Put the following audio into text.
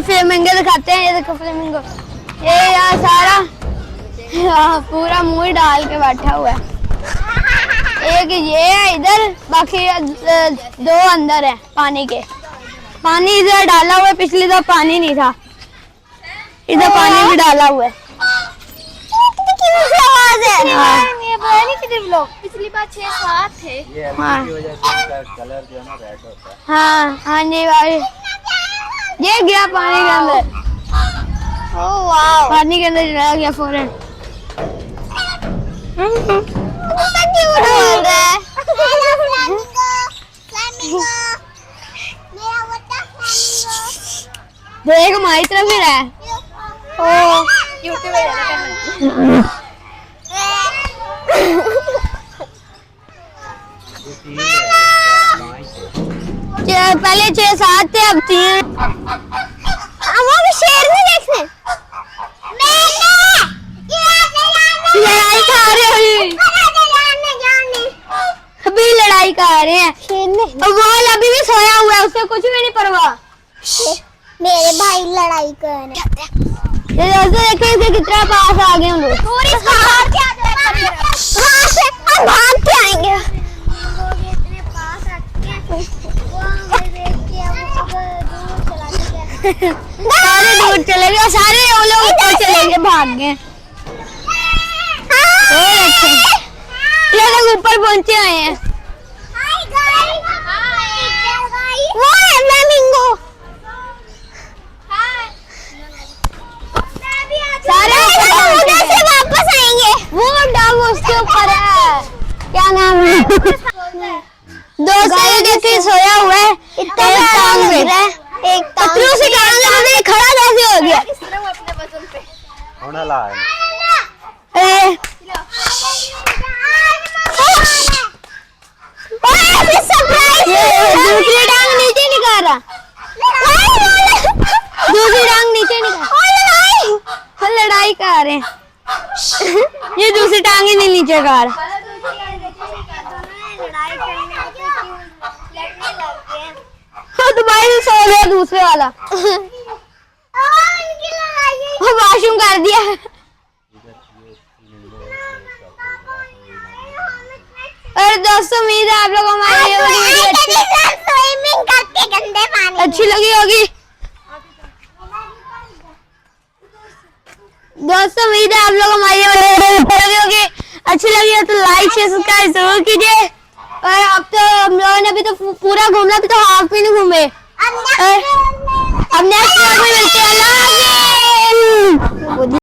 Flamingo दिखाते हैं। ये देखो फ्लेमिंगो, ये यहाँ सारा पूरा मुंह डाल के बैठा हुआ है। एक ये है इधर, बाकी 2 अंदर है पानी के। पानी इधर डाला हुआ है, पिछली दफा पानी नहीं था, इधर पानी भी डाला हुआ है। आवाज है पिछली बार 6-7 थे। हाँ की वजह से कलर जो है ना रेड होता है। हाँ जी भाई, ये गया पानी के अंदर। ओह वाह, पानी के अंदर चला गया फौरन। देख हमारी तरफ भी रहा है। ओ यूट्यूब पहले 6-7 थे, अब 3। शेर नहीं देखने, लड़ाई खा रहे हो, अभी लड़ाई कर रहे हैं। वो अभी भी सोया हुआ है, उससे कुछ भी नहीं परवाह। मेरे भाई लड़ाई कर रहे देखे इसे कितना पास आ गए हम लोग। हम भाग के आएंगे। सारे दूर चले गए, सारे वो लोग ऊपर चले गए, भाग गए। ये लोग ऊपर पहुंचे हुए हैं। वो है फ्लेमिंगो। सारे उधर से वापस आएंगे। वो डॉग उसके ऊपर है, क्या नाम है? 2 साल देखे सोया हुआ है, इतना टांग लग रहा है। एक पत्थरों से खड़ा कैसे हो गया? होने लगा है। दूसरी टांग नीचे निकाल रहा, दूसरी टांग नीचे निकाल, लड़ाई कर रहे हैं। ये दूसरी टांग ही नहीं नीचे कर रहा। तुम्हारे सो गया दूसरे वाला, वो वॉशरूम कर दिया। और दोस्तों उम्मीद है आप लोगों को हमारी ये वीडियो अच्छी लगी होगी। दोस्तों उम्मीद है आप लोग हमारी अच्छी लगी हो तो लाइक शेयर सब्सक्राइब जरूर कीजिए। और अब तो हम लोगों ने अभी तो पूरा घूमना, अभी तो हाफ भी नहीं घूमे।